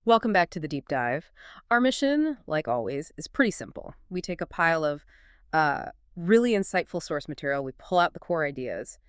Welcome back to the deep dive. Our mission, like always, is pretty simple. We take a pile of uh, really insightful source material, we pull out the core ideas,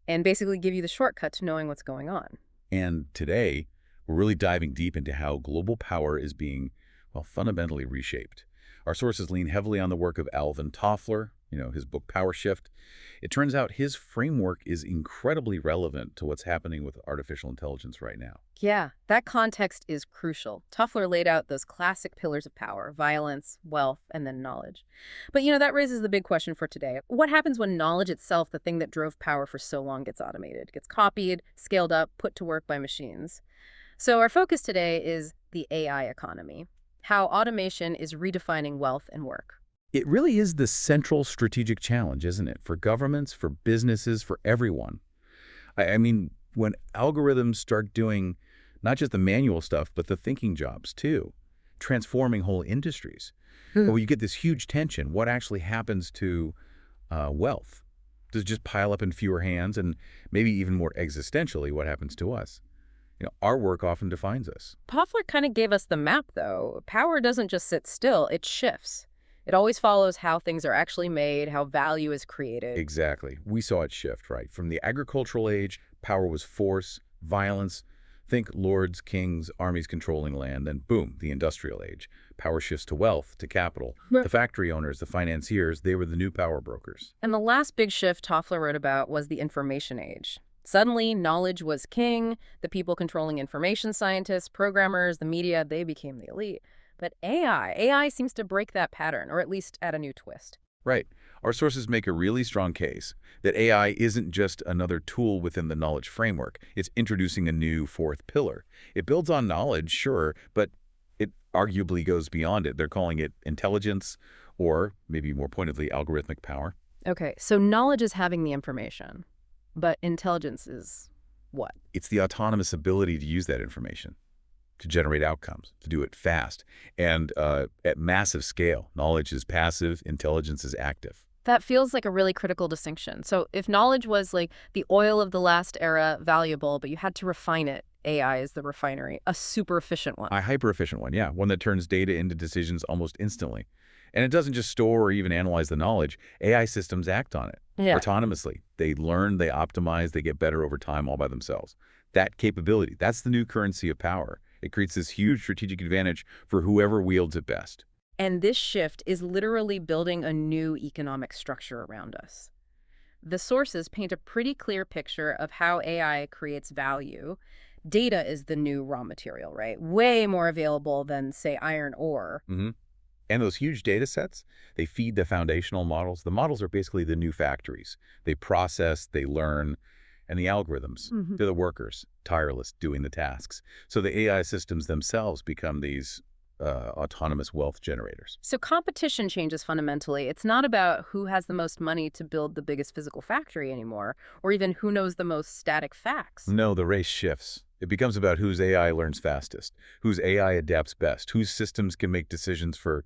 and basically give you the shortcut to knowing what's going on. And today, we're really diving deep into how global power is being, well, fundamentally reshaped. Our sources lean heavily on the work of Alvin Toffler, his book Power Shift. It turns out his framework is incredibly relevant to what's happening with artificial intelligence right now. Yeah, that context is crucial. Toffler laid out those classic pillars of power: violence, wealth, and then knowledge. But that raises the big question for today. What happens when knowledge itself, the thing that drove power for so long, gets automated, gets copied, scaled up, put to work by machines? So our focus today is the AI economy, how automation is redefining wealth and work. It really is the central strategic challenge, isn't it? For governments, for businesses, for everyone. I mean, when algorithms start doing not just the manual stuff, but the thinking jobs too, transforming whole industries. Well, you get this huge tension. What actually happens to wealth? Does it just pile up in fewer hands? And maybe even more existentially, what happens to us? Our work often defines us. Toffler kind of gave us the map, though. Power doesn't just sit still, it shifts. It always follows how things are actually made, how value is created. Exactly. We saw it shift, right? From the agricultural age, power was force, violence. Think lords, kings, armies controlling land, then boom, the industrial age. Power shifts to wealth, to capital. Right. The factory owners, the financiers, they were the new power brokers. And the last big shift Toffler wrote about was the information age. Suddenly, knowledge was king. The people controlling information scientists, programmers, the media, they became the elite. But AI seems to break that pattern, or at least add a new twist. Right. Our sources make a really strong case that AI isn't just another tool within the knowledge framework. It's introducing a new fourth pillar. It builds on knowledge, sure, but it arguably goes beyond it. They're calling it intelligence, or maybe more pointedly, algorithmic power. Okay, so knowledge is having the information, but intelligence is what? It's the autonomous ability to use that information, to generate outcomes, to do it fast, and at massive scale. Knowledge is passive, intelligence is active. That feels like a really critical distinction. So if knowledge was like the oil of the last era, valuable, but you had to refine it, AI is the refinery, a super efficient one. A hyper-efficient one, yeah, one that turns data into decisions almost instantly. And it doesn't just store or even analyze the knowledge. AI systems act on it Yeah. autonomously. They learn, they optimize, they get better over time all by themselves. That capability, that's the new currency of power. It creates this huge strategic advantage for whoever wields it best. And this shift is literally building a new economic structure around us. The sources paint a pretty clear picture of how AI creates value. Data is the new raw material, right? Way more available than, say, iron ore. hmm And those huge data sets, they feed the foundational models. The models are basically the new factories. They process, they learn, and the algorithms, they're the workers, tireless, doing the tasks. So the AI systems themselves become these autonomous wealth generators. So competition changes fundamentally. It's not about who has the most money to build the biggest physical factory anymore, or even who knows the most static facts. No, the race shifts. It becomes about whose AI learns fastest, whose AI adapts best, whose systems can make decisions for,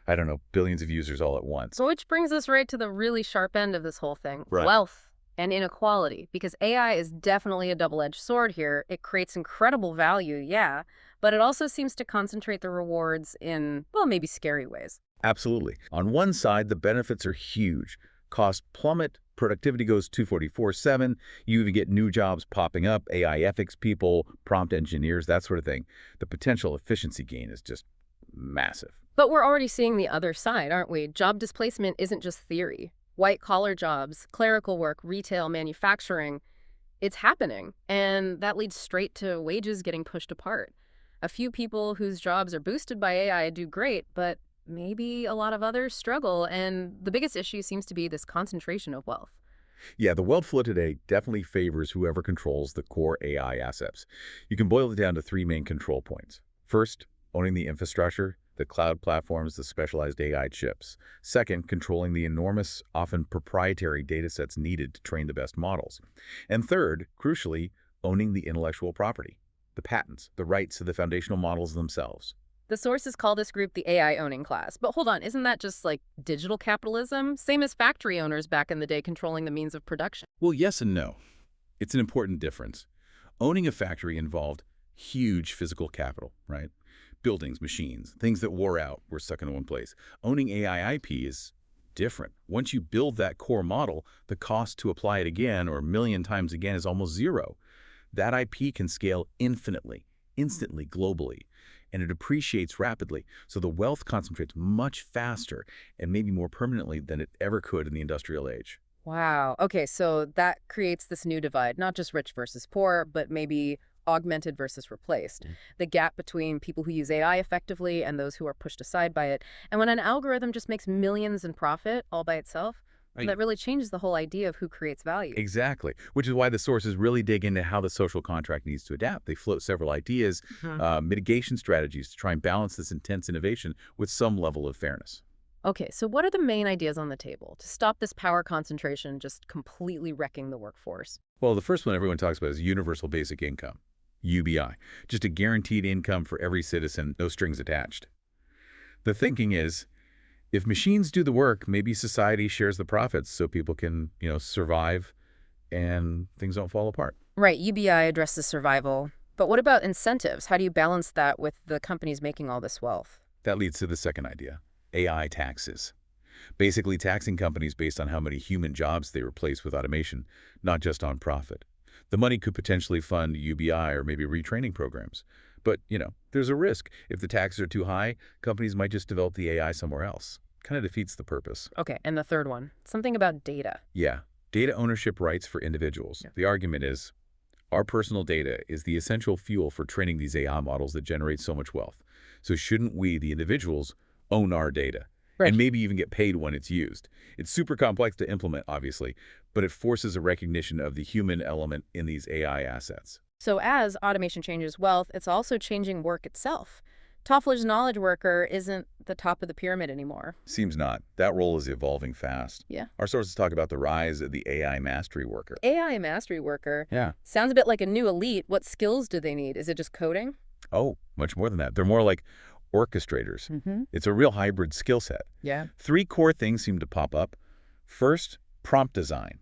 I don't know, billions of users all at once. So which brings us right to the really sharp end of this whole thing, Right. wealth and inequality. Because AI is definitely a double-edged sword here. It creates incredible value, yeah, but it also seems to concentrate the rewards in, well, maybe scary ways. Absolutely. On one side, the benefits are huge. Costs plummet, productivity goes 244/7. You even get new jobs popping up, AI ethics people, prompt engineers, that sort of thing. The potential efficiency gain is just massive. But we're already seeing the other side, aren't we? Job displacement isn't just theory. White-collar jobs, clerical work, retail, manufacturing, it's happening. And that leads straight to wages getting pushed apart. A few people whose jobs are boosted by AI do great, but maybe a lot of others struggle. And the biggest issue seems to be this concentration of wealth. Yeah, the wealth flow today definitely favors whoever controls the core AI assets. You can boil it down to three main control points. First, owning the infrastructure, the cloud platforms, the specialized AI chips. Second, controlling the enormous, often proprietary data sets needed to train the best models. And third, crucially, owning the intellectual property, the patents, the rights to the foundational models themselves. The sources call this group the AI owning class. But hold on, isn't that just like digital capitalism? Same as factory owners back in the day controlling the means of production. Well, yes and no. It's an important difference. Owning a factory involved huge physical capital, right? buildings, machines, things that wore out were stuck in one place. Owning AI IP is different. Once you build that core model, the cost to apply it again or a million times again is almost zero. That IP can scale infinitely, instantly, globally, and it appreciates rapidly, so the wealth concentrates much faster and maybe more permanently than it ever could in the industrial age. Wow. Okay, so that creates this new divide, not just rich versus poor, but maybe augmented versus replaced. The gap between people who use AI effectively and those who are pushed aside by it. And when an algorithm just makes millions in profit all by itself, Right. that really changes the whole idea of who creates value. Exactly, which is why the sources really dig into how the social contract needs to adapt. They float several ideas, mitigation strategies to try and balance this intense innovation with some level of fairness. Okay, so what are the main ideas on the table to stop this power concentration just completely wrecking the workforce? Well, the first one everyone talks about is universal basic income, UBI, just a guaranteed income for every citizen, no strings attached. The thinking is, if machines do the work, maybe society shares the profits so people can, survive and things don't fall apart. Right, UBI addresses survival. But what about incentives? How do you balance that with the companies making all this wealth? That leads to the second idea, AI taxes. Basically taxing companies based on how many human jobs they replace with automation, not just on profit. The money could potentially fund UBI or maybe retraining programs. But, there's a risk. If the taxes are too high, companies might just develop the AI somewhere else. Kind of defeats the purpose. Okay, and the third one, something about data. Yeah, data ownership rights for individuals. Yeah. The argument is, our personal data is the essential fuel for training these AI models that generate so much wealth. So shouldn't we, the individuals, own our data? Right. And maybe even get paid when it's used. It's super complex to implement, obviously, but it forces a recognition of the human element in these AI assets. So as automation changes wealth, it's also changing work itself. Toffler's knowledge worker isn't the top of the pyramid anymore. Seems not. That role is evolving fast. Yeah. Our sources talk about the rise of the AI mastery worker. AI mastery worker Yeah. sounds a bit like a new elite. What skills do they need? Is it just coding? Oh, much more than that. They're more like orchestrators. It's a real hybrid skill set. Yeah. Three core things seem to pop up. First, prompt design.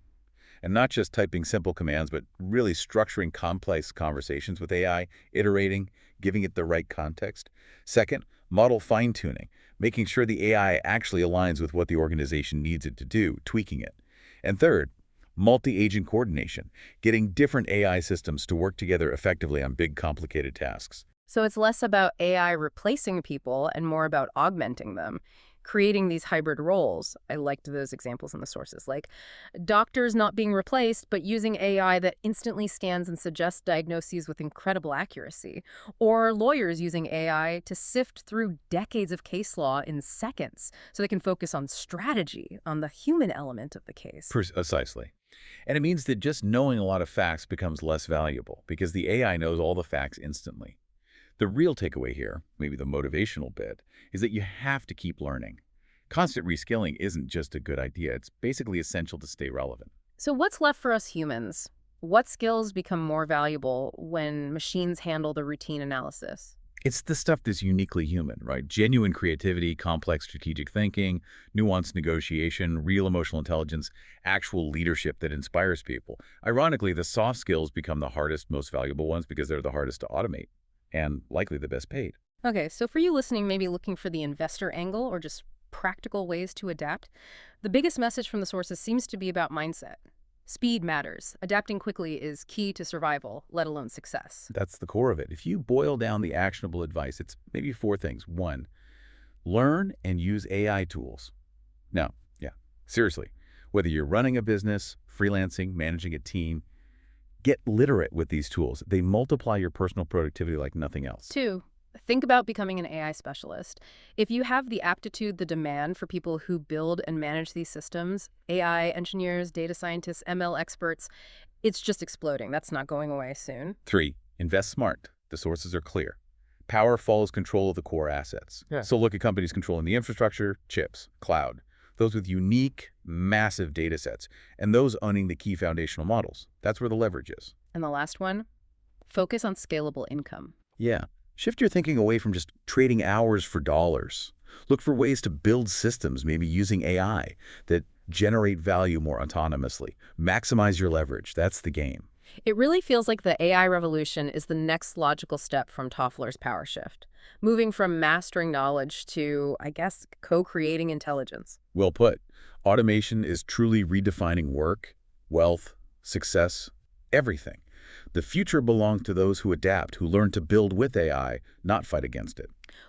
And not just typing simple commands, but really structuring complex conversations with AI, iterating, giving it the right context. Second, model fine-tuning, making sure the AI actually aligns with what the organization needs it to do, tweaking it. And third, multi-agent coordination, getting different AI systems to work together effectively on big, complicated tasks. So it's less about AI replacing people and more about augmenting them, creating these hybrid roles. I liked those examples in the sources, like doctors not being replaced, but using AI that instantly scans and suggests diagnoses with incredible accuracy, or lawyers using AI to sift through decades of case law in seconds so they can focus on strategy, on the human element of the case. Precisely. And it means that just knowing a lot of facts becomes less valuable because the AI knows all the facts instantly. The real takeaway here, maybe the motivational bit, is that you have to keep learning. Constant reskilling isn't just a good idea. It's basically essential to stay relevant. So what's left for us humans? What skills become more valuable when machines handle the routine analysis? It's the stuff that's uniquely human, right? Genuine creativity, complex strategic thinking, nuanced negotiation, real emotional intelligence, actual leadership that inspires people. Ironically, the soft skills become the hardest, most valuable ones because they're the hardest to automate and likely the best paid. Okay, so for you listening, maybe looking for the investor angle or just practical ways to adapt, the biggest message from the sources seems to be about mindset. Speed matters. Adapting quickly is key to survival, let alone success. That's the core of it. If you boil down the actionable advice, it's maybe four things. One, learn and use AI tools. Now, seriously, whether you're running a business, freelancing, managing a team, get literate with these tools. They multiply your personal productivity like nothing else. 2, think about becoming an AI specialist. If you have the aptitude, the demand for people who build and manage these systems, AI engineers, data scientists, ML experts, it's just exploding. That's not going away soon. 3, invest smart. The sources are clear. Power follows control of the core assets. Yeah. So look at companies controlling the infrastructure, chips, cloud, those with unique, massive data sets, and those owning the key foundational models. That's where the leverage is. And the last one, focus on scalable income. Yeah. Shift your thinking away from just trading hours for dollars. Look for ways to build systems, maybe using AI, that generate value more autonomously. Maximize your leverage. That's the game. It really feels like the AI revolution is the next logical step from Toffler's power shift, moving from mastering knowledge to, I guess, co-creating intelligence. Well put. Automation is truly redefining work, wealth, success, everything. The future belongs to those who adapt, who learn to build with AI, not fight against it.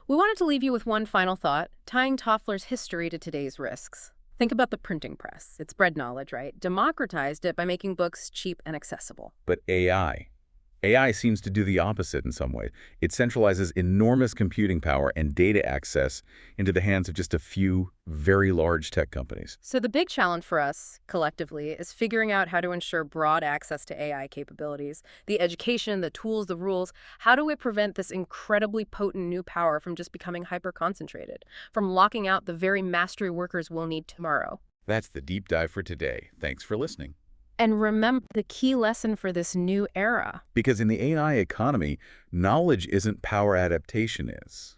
We wanted to leave you with one final thought, tying Toffler's history to today's risks. Think about the printing press. It spread knowledge, right? Democratized it by making books cheap and accessible. But AI seems to do the opposite in some way. It centralizes enormous computing power and data access into the hands of just a few very large tech companies. So the big challenge for us, collectively, is figuring out how to ensure broad access to AI capabilities, the education, the tools, the rules. How do we prevent this incredibly potent new power from just becoming hyper-concentrated, from locking out the very mastery workers we'll need tomorrow? That's the deep dive for today. Thanks for listening. And remember the key lesson for this new era. Because in the AI economy, knowledge isn't power, adaptation is.